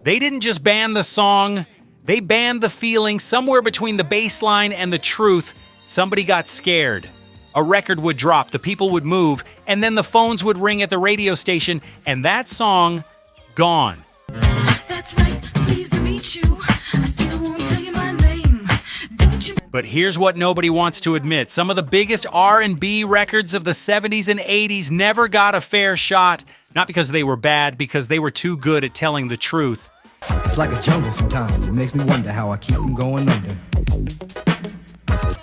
They didn't just ban the song, they banned the feeling. Somewhere between the bass line and the truth, somebody got scared. A record would drop, the people would move, and then the phones would ring at the radio station, and that song, gone. That's right, pleased to meet you. I still won't tell you my name. Don't you... But here's what nobody wants to admit. Some of the biggest R&B records of the 70s and 80s never got a fair shot. Not because they were bad, because they were too good at telling the truth. It's like a jungle sometimes. It makes me wonder how I keep from going under.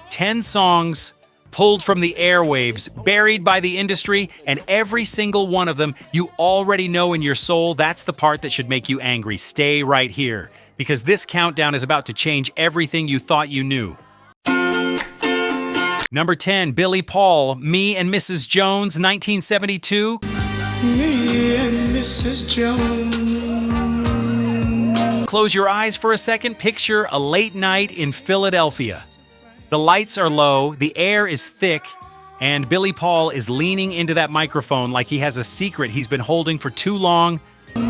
10 songs pulled from the airwaves, buried by the industry, and every single one of them you already know in your soul. That's the part that should make you angry. Stay right here, because this countdown is about to change everything you thought you knew. Number 10, Billy Paul, Me and Mrs. Jones, 1972. Me and Mrs. Jones. Close your eyes for a second. Picture a late night in Philadelphia. The lights are low, the air is thick, and Billy Paul is leaning into that microphone like he has a secret he's been holding for too long. We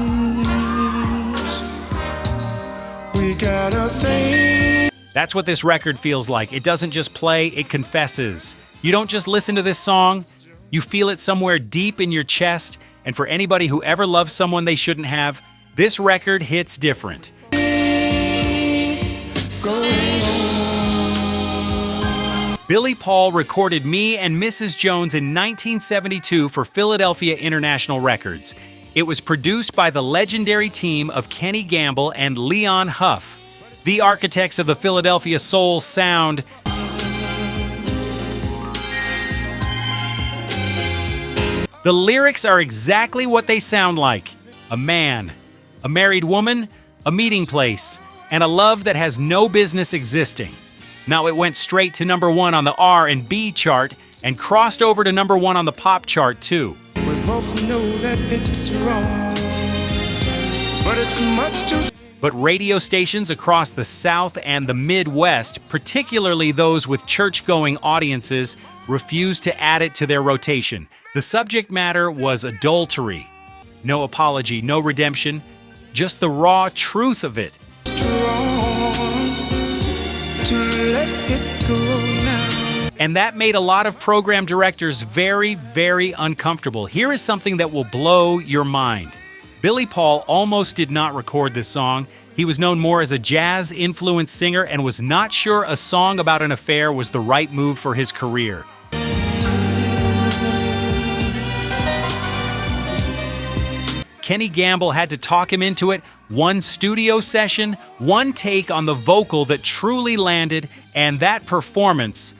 got a thing. That's what this record feels like. It doesn't just play, it confesses. You don't just listen to this song, you feel it somewhere deep in your chest, and for anybody who ever loved someone they shouldn't have, this record hits different. Billy Paul recorded Me and Mrs. Jones in 1972 for Philadelphia International Records. It was produced by the legendary team of Kenny Gamble and Leon Huff, the architects of the Philadelphia soul sound. The lyrics are exactly what they sound like. A man, a married woman, a meeting place, and a love that has no business existing. Now it went straight to number 1 on the R&B chart and crossed over to number 1 on the pop chart too. We both know that it's wrong, but it's much too... But radio stations across the South and the Midwest, particularly those with church-going audiences, refused to add it to their rotation. The subject matter was adultery. No apology, no redemption, just the raw truth of it. To let it go now. And that made a lot of program directors very, very uncomfortable. Here is something that will blow your mind. Billy Paul almost did not record this song. He was known more as a jazz-influenced singer and was not sure a song about an affair was the right move for his career. Kenny Gamble had to talk him into it. One studio session, one take on the vocal that truly landed, and that performance,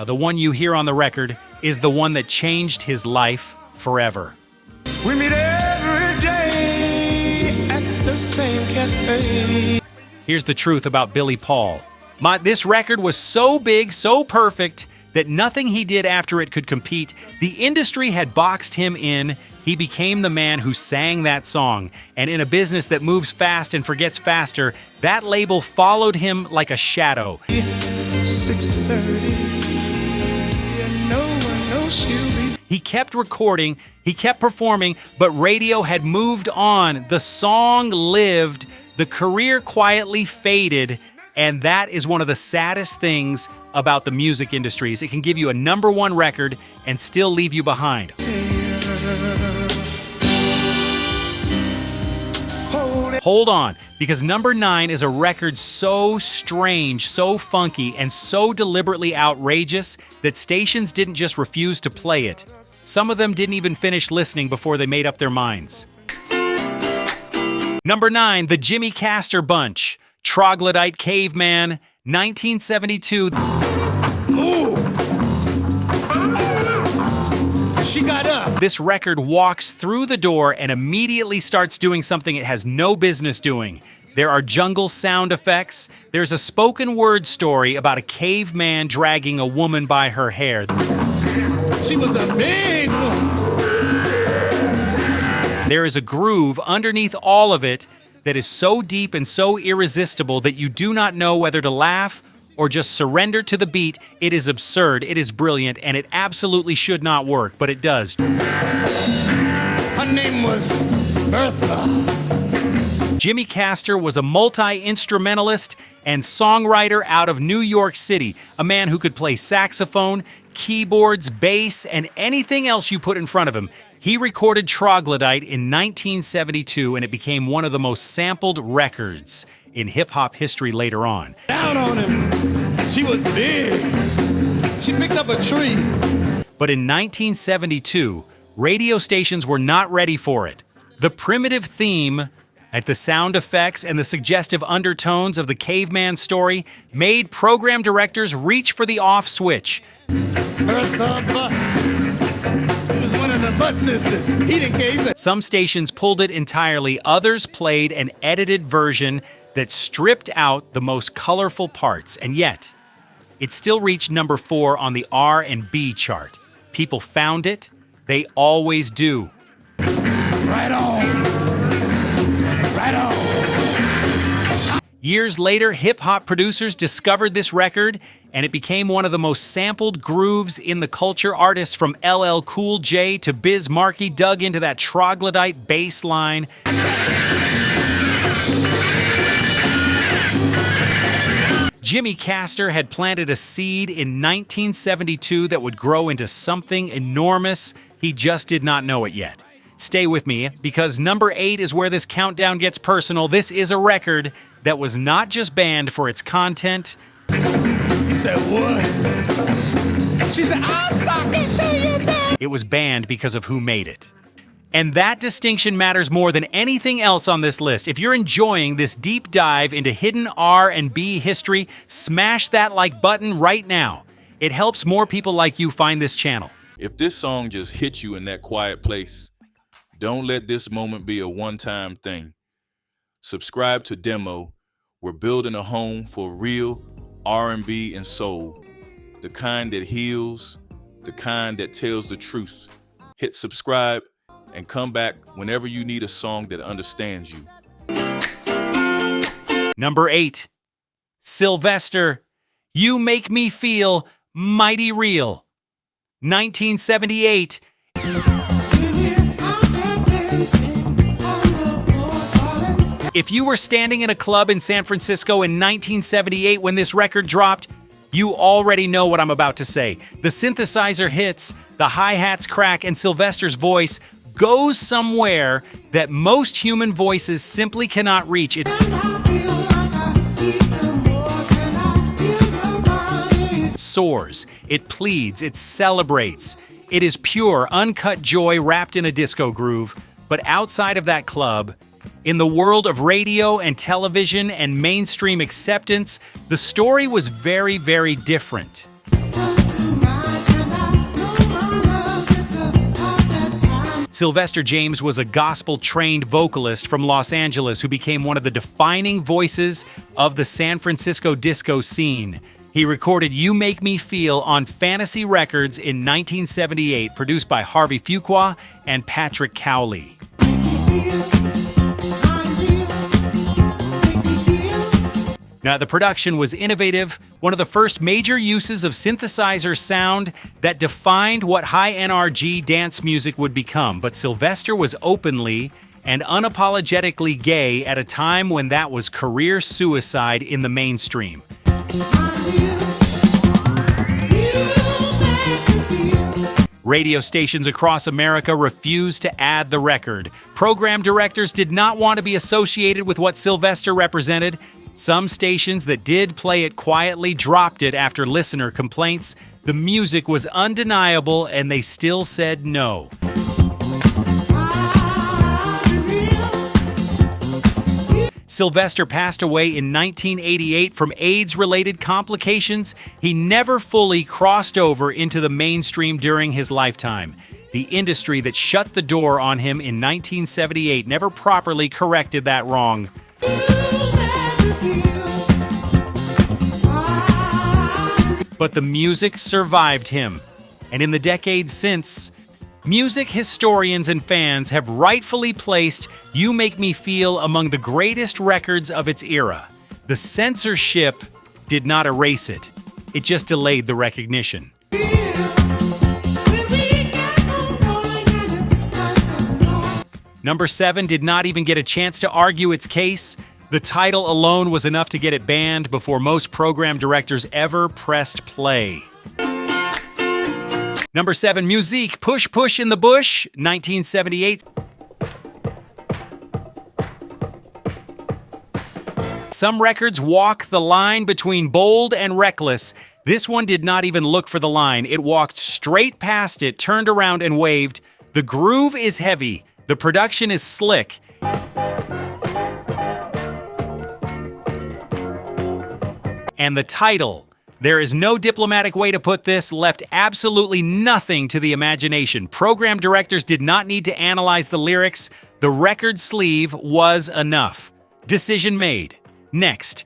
the one you hear on the record, is the one that changed his life forever. We meet every day at the same cafe. Here's the truth about Billy Paul. This record was so big, so perfect, that nothing he did after it could compete. The industry had boxed him in. He became the man who sang that song. And in a business that moves fast and forgets faster, that label followed him like a shadow. 6:30, and no one knows she'll be. He kept recording, he kept performing, but radio had moved on. The song lived, the career quietly faded, and that is one of the saddest things about the music industries. It can give you a number 1 record and still leave you behind. Hold on, because number 9 is a record so strange, so funky, and so deliberately outrageous that stations didn't just refuse to play it. Some of them didn't even finish listening before they made up their minds. Number 9, the Jimmy Castor Bunch, Troglodyte Caveman, 1972. She got up. This record walks through the door and immediately starts doing something it has no business doing. There are jungle sound effects. There's a spoken word story about a caveman dragging a woman by her hair. She was a big woman. There is a groove underneath all of it that is so deep and so irresistible that you do not know whether to laugh or just surrender to the beat. It is absurd, it is brilliant, and it absolutely should not work, but it does. Her name was Bertha. Jimmy Castor was a multi-instrumentalist and songwriter out of New York City, a man who could play saxophone, keyboards, bass, and anything else you put in front of him. He recorded Troglodyte in 1972, and it became one of the most sampled records in hip-hop history later on. Down on him. She was big. She picked up a tree. But in 1972, radio stations were not ready for it. The primitive theme, at the sound effects and the suggestive undertones of the caveman story made program directors reach for the off switch. Bertha Butt. He was one of the Butt sisters. He didn't care. He said, Some stations pulled it entirely, others played an edited version that stripped out the most colorful parts, and yet it still reached number 4 on the R&B chart. People found it. They always do. right on. Right on. Years later, hip-hop producers discovered this record, and it became one of the most sampled grooves in the culture. Artists from LL Cool J to Biz Markie dug into that Troglodyte bass line. Jimmy Castor had planted a seed in 1972 that would grow into something enormous. He just did not know it yet. Stay with me, because number 8 is where this countdown gets personal. This is a record that was not just banned for its content. He said, what? She said, I'll suck it to you, Dad. It was banned because of who made it. And that distinction matters more than anything else on this list. If you're enjoying this deep dive into hidden R&B history, smash that like button right now. It helps more people like you find this channel. If this song just hit you in that quiet place, don't let this moment be a one-time thing. Subscribe to Demo. We're building a home for real R&B and soul. The kind that heals, the kind that tells the truth. Hit subscribe and come back whenever you need a song that understands you. Number 8, Sylvester, You Make Me Feel Mighty Real. 1978. If you were standing in a club in San Francisco in 1978 when this record dropped, you already know what I'm about to say. The synthesizer hits, the hi-hats crack, and Sylvester's voice goes somewhere that most human voices simply cannot reach. It soars, it pleads, it celebrates. It is pure, uncut joy wrapped in a disco groove. But outside of that club, in the world of radio and television and mainstream acceptance, the story was very, very different. Sylvester James was a gospel-trained vocalist from Los Angeles who became one of the defining voices of the San Francisco disco scene. He recorded You Make Me Feel on Fantasy Records in 1978, produced by Harvey Fuqua and Patrick Cowley. Now, the production was innovative, one of the first major uses of synthesizer sound that defined what high NRG dance music would become. But Sylvester was openly and unapologetically gay at a time when that was career suicide in the mainstream. Radio stations across America refused to add the record. Program directors did not want to be associated with what Sylvester represented. Some stations that did play it quietly dropped it after listener complaints. The music was undeniable, and they still said no. Sylvester passed away in 1988 from AIDS-related complications. He never fully crossed over into the mainstream during his lifetime. The industry that shut the door on him in 1978 never properly corrected that wrong. But the music survived him. And in the decades since, music historians and fans have rightfully placed You Make Me Feel among the greatest records of its era. The censorship did not erase it. It just delayed the recognition. Number 7 did not even get a chance to argue its case. The title alone was enough to get it banned before most program directors ever pressed play. Number 7, Musique, Push Push in the Bush, 1978. Some records walk the line between bold and reckless. This one did not even look for the line. It walked straight past it, turned around and waved. The groove is heavy. The production is slick. And the title, there is no diplomatic way to put this, left absolutely nothing to the imagination. Program directors did not need to analyze the lyrics. The record sleeve was enough. Decision made. Next.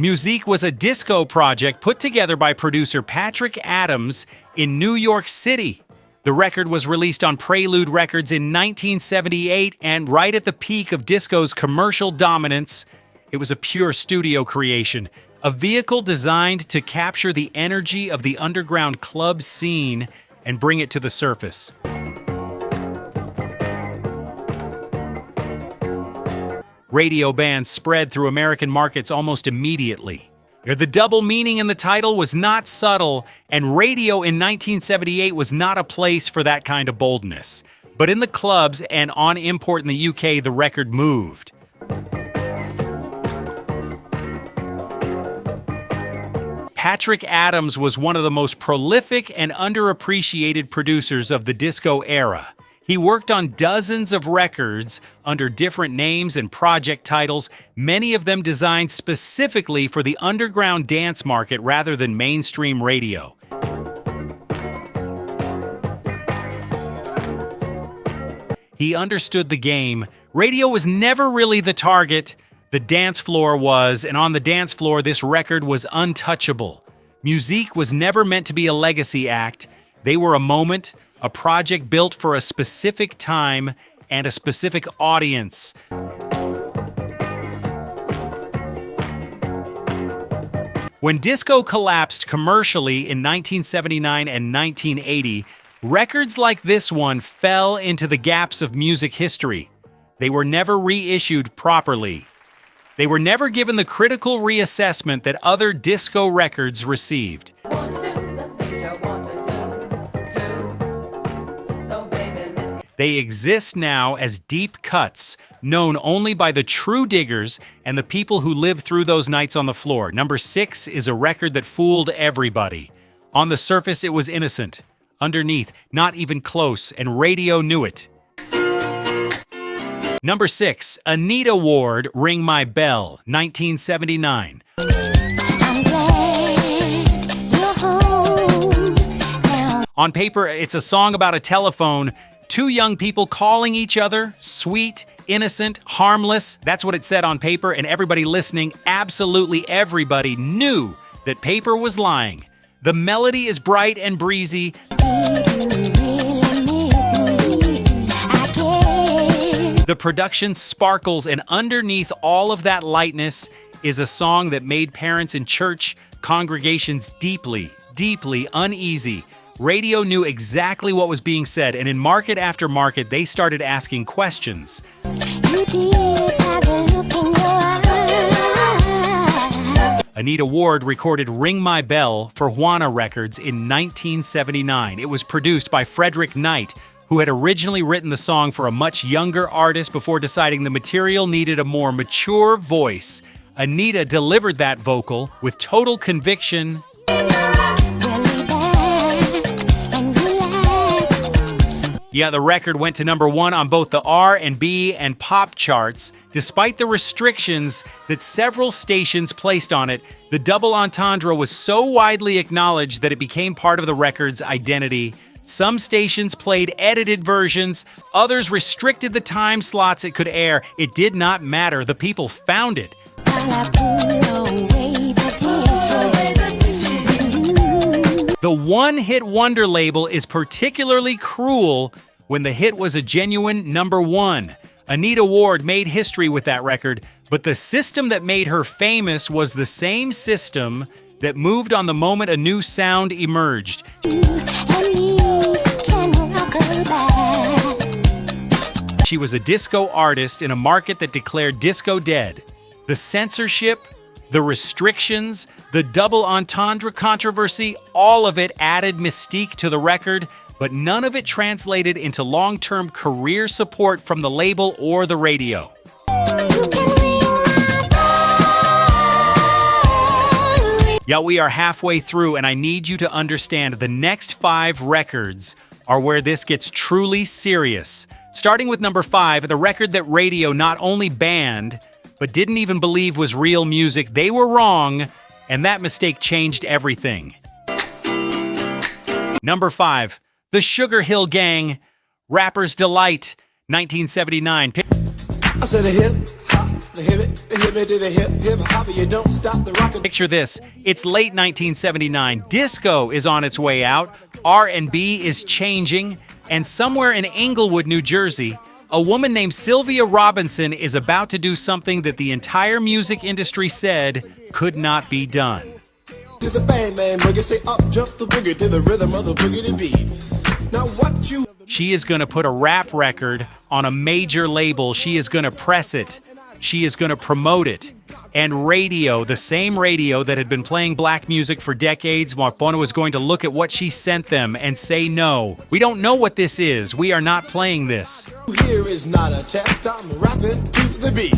Musique was a disco project put together by producer Patrick Adams in New York City. The record was released on Prelude Records in 1978, and right at the peak of disco's commercial dominance, it was a pure studio creation, a vehicle designed to capture the energy of the underground club scene and bring it to the surface. Radio bans spread through American markets almost immediately. The double meaning in the title was not subtle, and radio in 1978 was not a place for that kind of boldness. But in the clubs and on import in the UK, the record moved. Patrick Adams was one of the most prolific and underappreciated producers of the disco era. He worked on dozens of records under different names and project titles, many of them designed specifically for the underground dance market rather than mainstream radio. He understood the game. Radio was never really the target. The dance floor was, and on the dance floor, this record was untouchable. Musique was never meant to be a legacy act. They were a moment, a project built for a specific time and a specific audience. When disco collapsed commercially in 1979 and 1980, records like this one fell into the gaps of music history. They were never reissued properly. They were never given the critical reassessment that other disco records received. They exist now as deep cuts, known only by the true diggers and the people who lived through those nights on the floor. Number 6 is a record that fooled everybody. On the surface, it was innocent. Underneath, not even close, and radio knew it. Number 6, Anita Ward, Ring My Bell, 1979. On paper, it's a song about a telephone, two young people calling each other, sweet, innocent, harmless. That's what it said on paper, and everybody listening, absolutely everybody, knew that paper was lying. The melody is bright and breezy. The production sparkles, and underneath all of that lightness is a song that made parents in church congregations deeply, deeply uneasy. Radio knew exactly what was being said, and in market after market, they started asking questions. Anita Ward recorded Ring My Bell for Juana Records in 1979. It was produced by Frederick Knight, who had originally written the song for a much younger artist before deciding the material needed a more mature voice. Anita delivered that vocal with total conviction. Yeah, the record went to number 1 on both the R&B and pop charts. Despite the restrictions that several stations placed on it, the double entendre was so widely acknowledged that it became part of the record's identity. Some stations played edited versions, others restricted the time slots it could air. It did not matter. The people found it. The one-hit wonder label is particularly cruel when the hit was a genuine number 1. Anita Ward made history with that record, but the system that made her famous was the same system that moved on the moment a new sound emerged. She was a disco artist in a market that declared disco dead. The censorship, the restrictions, the double entendre controversy, all of it added mystique to the record, but none of it translated into long-term career support from the label or the radio. Yeah, we are halfway through, and I need you to understand the next 5 records are where this gets truly serious. Starting with number 5, the record that radio not only banned, but didn't even believe was real music. They were wrong, and that mistake changed everything. Number 5, the Sugar Hill Gang, Rapper's Delight, 1979. I said a hip hop, the hip it to the hip hop, you don't stop the rockin'. Picture this, it's late 1979. Disco is on its way out, R&B is changing, and somewhere in Englewood, New Jersey, a woman named Sylvia Robinson is about to do something that the entire music industry said could not be done. To the bang bang boogie, say up jump the boogie to the rhythm of the boogie to beat. Now what you... She is going to put a rap record on a major label. She is going to press it. She is going to promote it. And radio, the same radio that had been playing black music for decades, Marpona was going to look at what she sent them and say no. We don't know what this is. We are not playing this. Here is not a test, I'm rapping to the beat.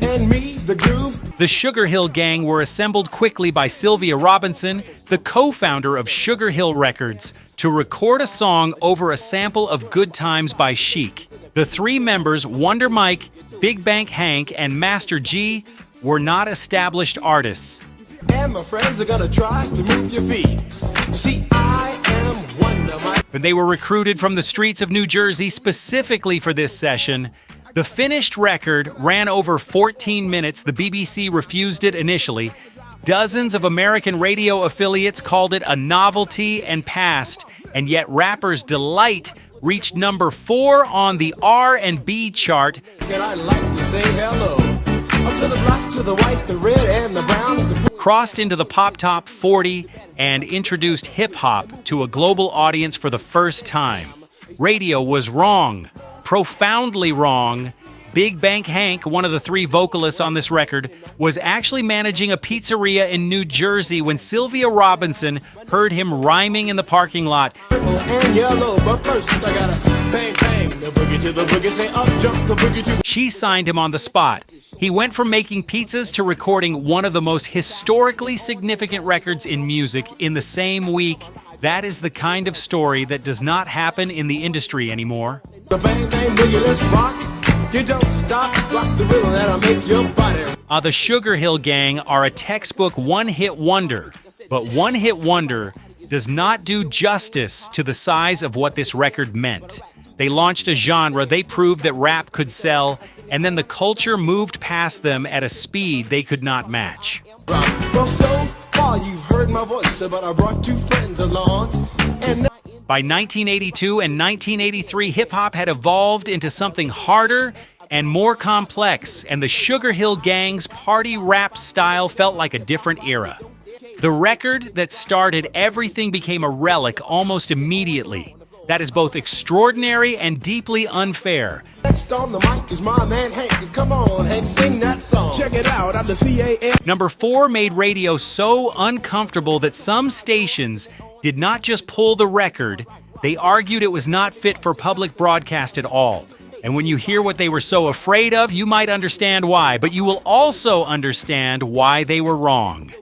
And me, the groove. The Sugar Hill Gang were assembled quickly by Sylvia Robinson, the co-founder of Sugar Hill Records, to record a song over a sample of Good Times by Chic. The 3 members, Wonder Mike, Big Bank Hank, and Master G, were not established artists. And my friends are gonna try to move your feet. See, I am Wonder Mike. But they were recruited from the streets of New Jersey specifically for this session. The finished record ran over 14 minutes. The BBC refused it initially. Dozens of American radio affiliates called it a novelty and passed, and yet Rapper's Delight reached number 4 on the R&B chart. And I'd like to say hello. Up to the black, to the white, the red, and the brown. Crossed into the Pop Top 40 and introduced hip-hop to a global audience for the first time. Radio was wrong, profoundly wrong. Big Bank Hank, one of the 3 vocalists on this record, was actually managing a pizzeria in New Jersey when Sylvia Robinson heard him rhyming in the parking lot. And yellow, but first I gotta bang bang the boogie to the boogie, say up jump the boogie to... She signed him on the spot. He went from making pizzas to recording one of the most historically significant records in music in the same week. That is the kind of story that does not happen in the industry anymore. The bang bang boogie, let's rock. You don't stop, rock the rhythm that'll make your body. The Sugar Hill Gang are a textbook one-hit wonder, but one-hit wonder does not do justice to the size of what this record meant. They launched a genre, they proved that rap could sell, and then the culture moved past them at a speed they could not match. Well, so far you've heard my voice, but I brought 2 friends along, and now... By 1982 and 1983, hip-hop had evolved into something harder and more complex, and the Sugar Hill Gang's party rap style felt like a different era. The record that started everything became a relic almost immediately. That is both extraordinary and deeply unfair. Next on the mic is my man Hank. Come on, Hank, sing that song. Check it out, I'm the CAF. Number 4 made radio so uncomfortable that some stations did not just pull the record, they argued it was not fit for public broadcast at all. And when you hear what they were so afraid of, you might understand why, but you will also understand why they were wrong.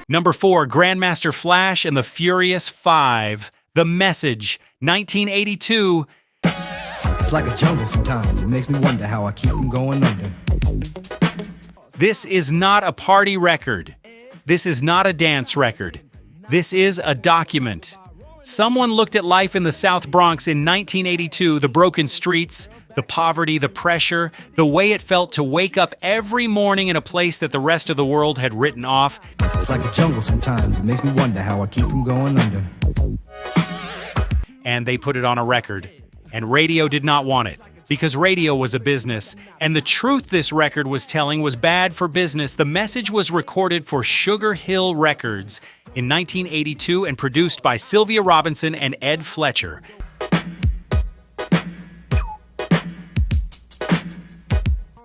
Number 4, Grandmaster Flash and the Furious 5, The Message, 1982. It's like a jungle sometimes. It makes me wonder how I keep from going under. This is not a party record. This is not a dance record. This is a document. Someone looked at life in the South Bronx in 1982, the broken streets, the poverty, the pressure, the way it felt to wake up every morning in a place that the rest of the world had written off. It's like a jungle sometimes. It makes me wonder how I keep from going under. And they put it on a record, and radio did not want it. because radio was a business, and the truth this record was telling was bad for business. The message was recorded for Sugar Hill Records in 1982 and produced by Sylvia Robinson and Ed Fletcher.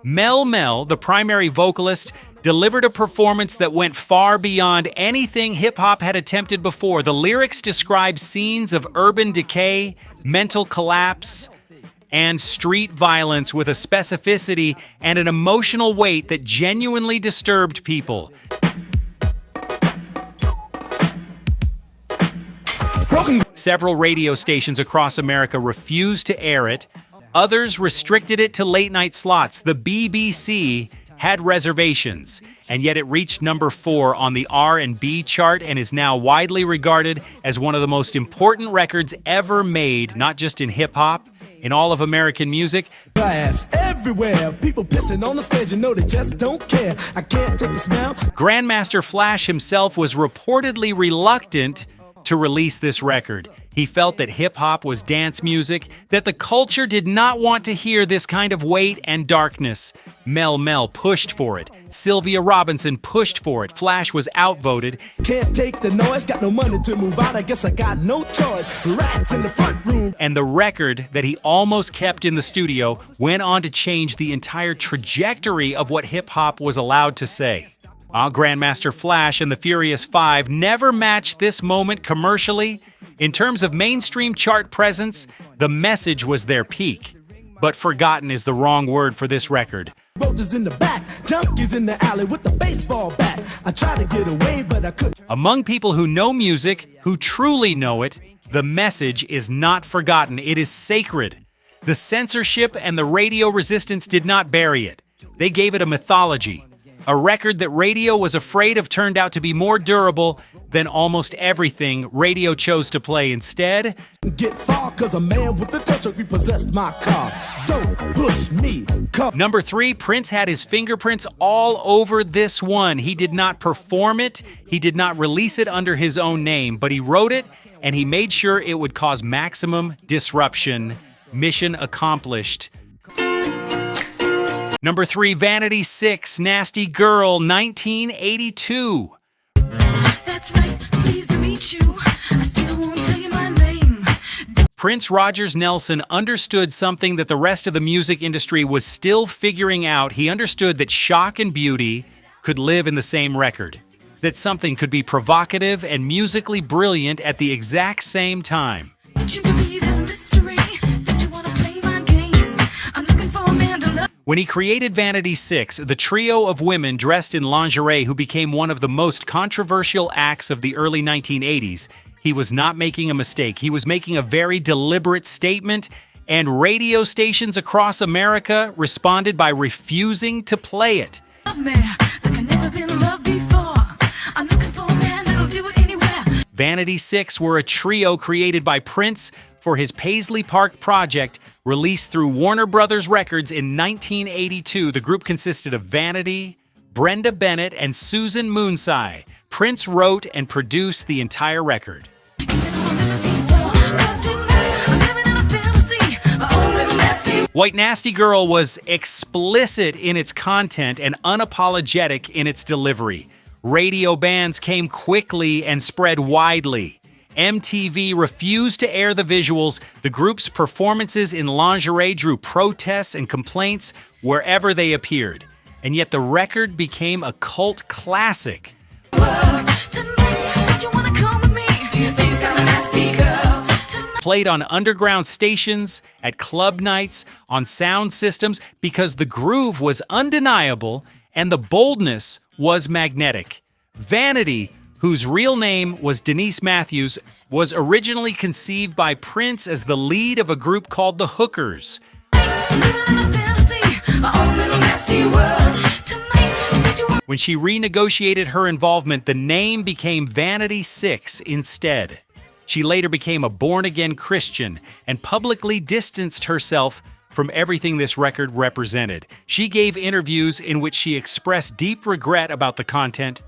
Mel Mel, the primary vocalist, delivered a performance that went far beyond anything hip-hop had attempted before. The lyrics describe scenes of urban decay, mental collapse, and street violence with a specificity and an emotional weight that genuinely disturbed people. Several radio stations across America refused to air it. Others restricted it to late-night slots. The BBC had reservations, and yet it reached number 4 on the R&B chart and is now widely regarded as one of the most important records ever made, not just in hip-hop, in all of American music. Everywhere, people pissing on the stage, you know they just don't care. I can't take the smell. Grandmaster Flash himself was reportedly reluctant to release this record. He felt that hip-hop was dance music, that the culture did not want to hear this kind of weight and darkness. Mel Mel pushed for it. Sylvia Robinson pushed for it. Flash was outvoted. Can't take the noise, got no money to move out, I guess I got no choice. Rats in the front room. And the record that he almost kept in the studio went on to change the entire trajectory of what hip-hop was allowed to say. Grandmaster Flash and the Furious Five never matched this moment commercially. In terms of mainstream chart presence, the message was their peak. But forgotten is the wrong word for this record. Roaches in the back, junkies in the alley with the baseball bat. I tried to get away, but I couldn't. Among people who know music, who truly know it, the message is not forgotten. It is sacred. The censorship and the radio resistance did not bury it. They gave it a mythology. A record that radio was afraid of turned out to be more durable than almost everything radio chose to play instead. Get far, cause a man with the touch repossessed my car. Don't push me. Come. Number 3, Prince had his fingerprints all over this one. He did not perform it. He did not release it under his own name, but he wrote it and he made sure it would cause maximum disruption. Mission accomplished. Number 3, Vanity 6, Nasty Girl, 1982. That's right, pleased to meet you. I still won't tell you my name. Prince Rogers Nelson understood something that the rest of the music industry was still figuring out. He understood that shock and beauty could live in the same record. That something could be provocative and musically brilliant at the exact same time. Don't you believe in mystery? Don't you want to play my game? I'm looking for a man to love. When he created Vanity 6, the trio of women dressed in lingerie who became one of the most controversial acts of the early 1980s, he was not making a mistake. He was making a very deliberate statement, and radio stations across America responded by refusing to play it. Love me like I've never been loved before. I'm looking for a man that'll do it anywhere. Vanity 6 were a trio created by Prince for his Paisley Park project, released through Warner Brothers Records in 1982. The group consisted of Vanity, Brenda Bennett, and Susan Moonsai. Prince wrote and produced the entire record. White Nasty Girl was explicit in its content and unapologetic in its delivery. Radio bans came quickly and spread widely. MTV refused to air the visuals. The group's performances in lingerie drew protests and complaints wherever they appeared. And yet the record became a cult classic. Played on underground stations, at club nights, on sound systems, because the groove was undeniable and the boldness was magnetic. Vanity, whose real name was Denise Matthews, was originally conceived by Prince as the lead of a group called the Hookers. When she renegotiated her involvement, the name became Vanity 6 instead. She later became a born-again Christian and publicly distanced herself from everything this record represented. She gave interviews in which she expressed deep regret about the content.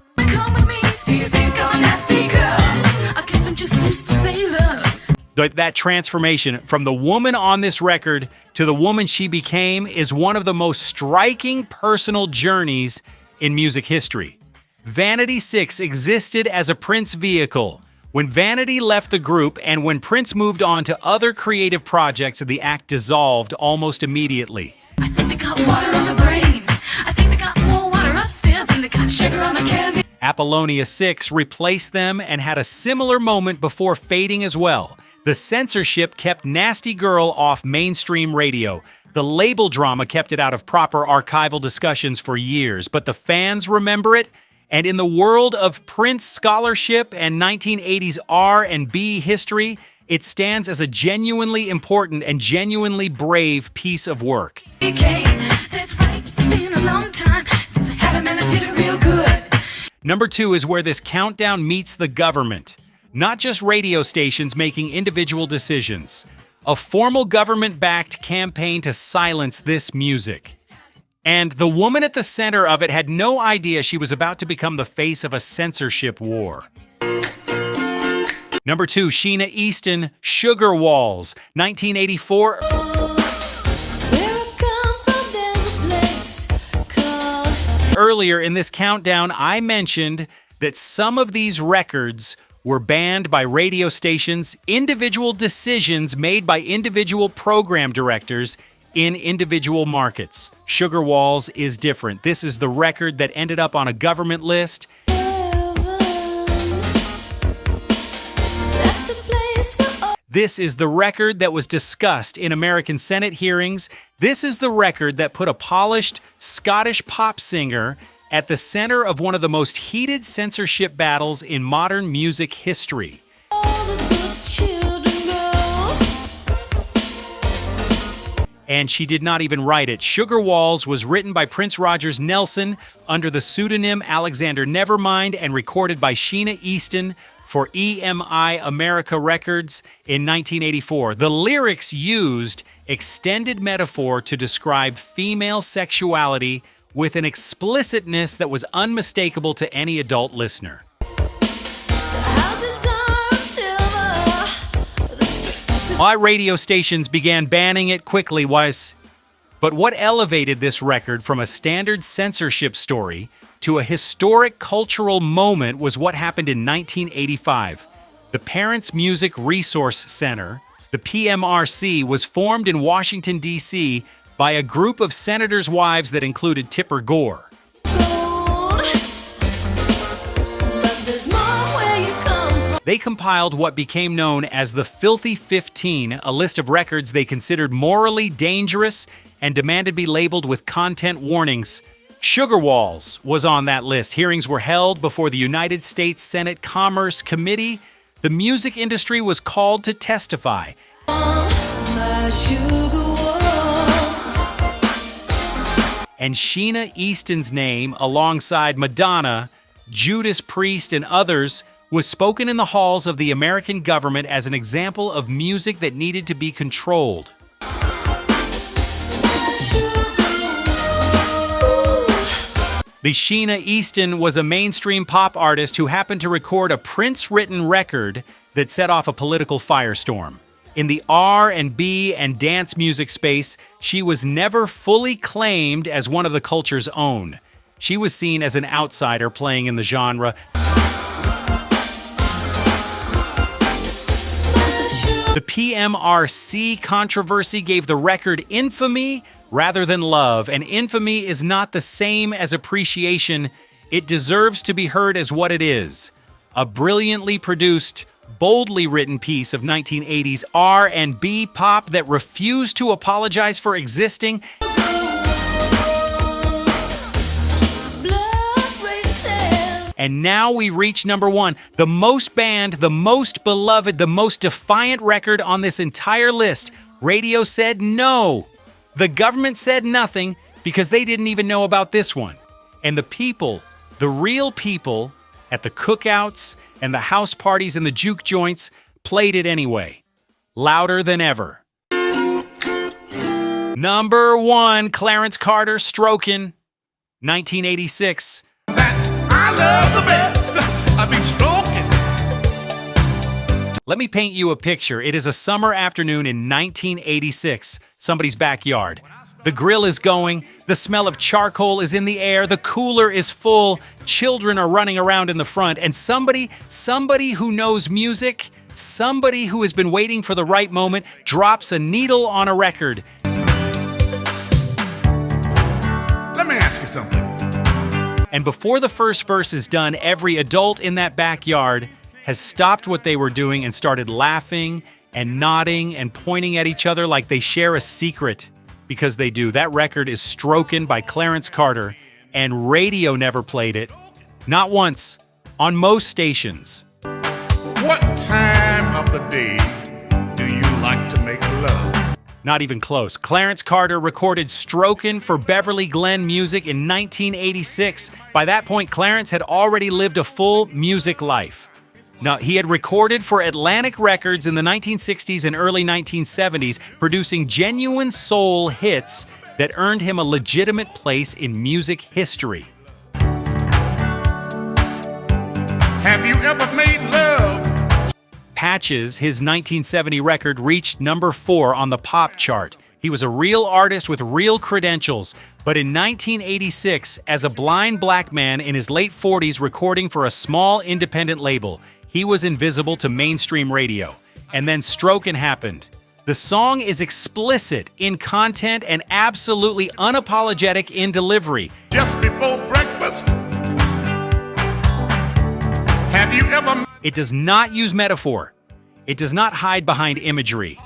That transformation from the woman on this record to the woman she became is one of the most striking personal journeys in music history. Vanity 6 existed as a Prince vehicle. When Vanity left the group and when Prince moved on to other creative projects, the act dissolved almost immediately. I think they got water on the brain. I think they got more water upstairs than they got sugar on the candy. Apollonia 6 replaced them and had a similar moment before fading as well. The censorship kept Nasty Girl off mainstream radio. The label drama kept it out of proper archival discussions for years, but the fans remember it. And in the world of Prince scholarship and 1980s R&B history, it stands as a genuinely important and genuinely brave piece of work. That's right, it's been a long time since I had a man that did it real good. Number 2 is where this countdown meets the government. Not just radio stations making individual decisions. A formal government-backed campaign to silence this music. And the woman at the center of it had no idea she was about to become the face of a censorship war. Number 2, Sheena Easton Sugar Walls, 1984. Earlier in this countdown, I mentioned that some of these records were banned by radio stations, individual decisions made by individual program directors in individual markets. Sugar Walls is different. This is the record that ended up on a government list. This is the record that was discussed in American Senate hearings. This is the record that put a polished Scottish pop singer at the center of one of the most heated censorship battles in modern music history. And she did not even write it. Sugar Walls was written by Prince Rogers Nelson under the pseudonym Alexander Nevermind and recorded by Sheena Easton for EMI America Records in 1984. The lyrics used extended metaphor to describe female sexuality with an explicitness that was unmistakable to any adult listener. Why radio stations began banning it quickly but what elevated this record from a standard censorship story to a historic cultural moment was what happened in 1985. The Parents Music Resource Center, the PMRC, was formed in Washington, D.C. by a group of senators' wives that included Tipper Gore. They compiled what became known as the Filthy 15, a list of records they considered morally dangerous and demanded be labeled with content warnings. Sugar Walls was on that list. Hearings were held before the United States Senate Commerce Committee. The music industry was called to testify. And Sheena Easton's name, alongside Madonna, Judas Priest, and others, was spoken in the halls of the American government as an example of music that needed to be controlled. The Sheena Easton was a mainstream pop artist who happened to record a Prince-written record that set off a political firestorm. In the R&B and dance music space, she was never fully claimed as one of the culture's own. She was seen as an outsider playing in the genre. The PMRC controversy gave the record infamy rather than love, and infamy is not the same as appreciation. It deserves to be heard as what it is: a brilliantly produced, boldly written piece of 1980s R&B pop that refused to apologize for existing. And now we reach number 1, the most banned, the most beloved, the most defiant record on this entire list. Radio said no. The government said nothing because they didn't even know about this one. And the people, the real people, at the cookouts and the house parties and the juke joints played it anyway, louder than ever. Number 1, Clarence Carter Strokin, 1986. I love the best. I be stroking. Let me paint you a picture. It is a summer afternoon in 1986, somebody's backyard. The grill is going, the smell of charcoal is in the air, the cooler is full, children are running around in the front, and somebody who knows music, somebody who has been waiting for the right moment, drops a needle on a record. Let me ask you something. And before the first verse is done, every adult in that backyard has stopped what they were doing and started laughing and nodding and pointing at each other like they share a secret, because they do. That record is Strokin by Clarence Carter, and radio never played it. Not once. On most stations. What time of the day do you like to make love? Not even close. Clarence Carter recorded Strokin for Beverly Glen Music in 1986. By that point, Clarence had already lived a full music life. Now, he had recorded for Atlantic Records in the 1960s and early 1970s, producing genuine soul hits that earned him a legitimate place in music history. Have you ever made love? Patches, his 1970 record, reached number 4 on the pop chart. He was a real artist with real credentials. But in 1986, as a blind black man in his late 40s recording for a small independent label, he was invisible to mainstream radio. And then Strokin happened. The song is explicit in content and absolutely unapologetic in delivery. Just before breakfast? Have you ever... It does not use metaphor. It does not hide behind imagery.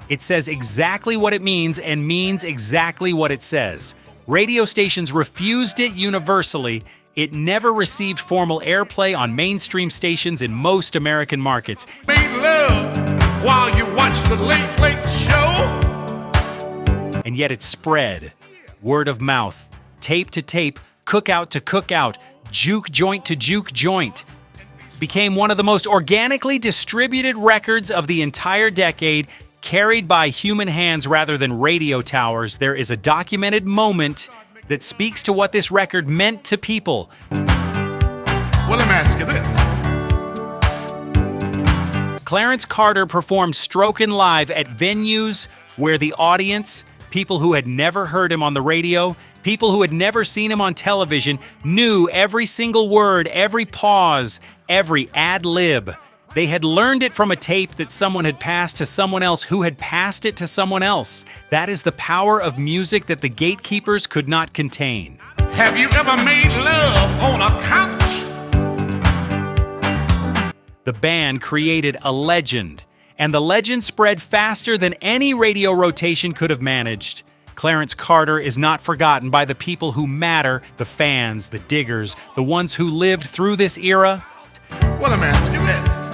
It says exactly what it means and means exactly what it says. Radio stations refused it universally. It never received formal airplay on mainstream stations in most American markets. Made love while you watch the Late Late Show? And yet it spread. Word of mouth, tape to tape, cookout to cookout, juke joint to juke joint. Became one of the most organically distributed records of the entire decade, carried by human hands rather than radio towers. There is a documented moment that speaks to what this record meant to people. Well, let me ask you this. Clarence Carter performed Strokin live at venues where the audience, people who had never heard him on the radio, people who had never seen him on television, knew every single word, every pause, every ad-lib. They had learned it from a tape that someone had passed to someone else who had passed it to someone else. That is the power of music that the gatekeepers could not contain. Have you ever made love on a couch? The band created a legend, and the legend spread faster than any radio rotation could have managed. Clarence Carter is not forgotten by the people who matter, the fans, the diggers, the ones who lived through this era. Well, let me ask you this.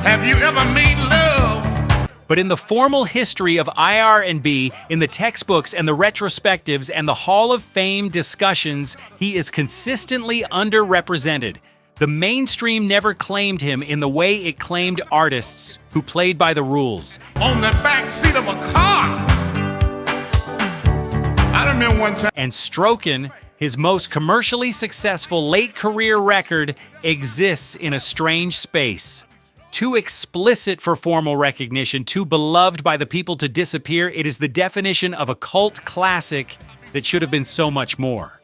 Have you ever made love? But in the formal history of IR&B, in the textbooks and the retrospectives and the Hall of Fame discussions, he is consistently underrepresented. The mainstream never claimed him in the way it claimed artists who played by the rules. On the back seat of a car. I remember one time. And Strokin, his most commercially successful late career record, exists in a strange space. Too explicit for formal recognition, too beloved by the people to disappear, it is the definition of a cult classic that should have been so much more.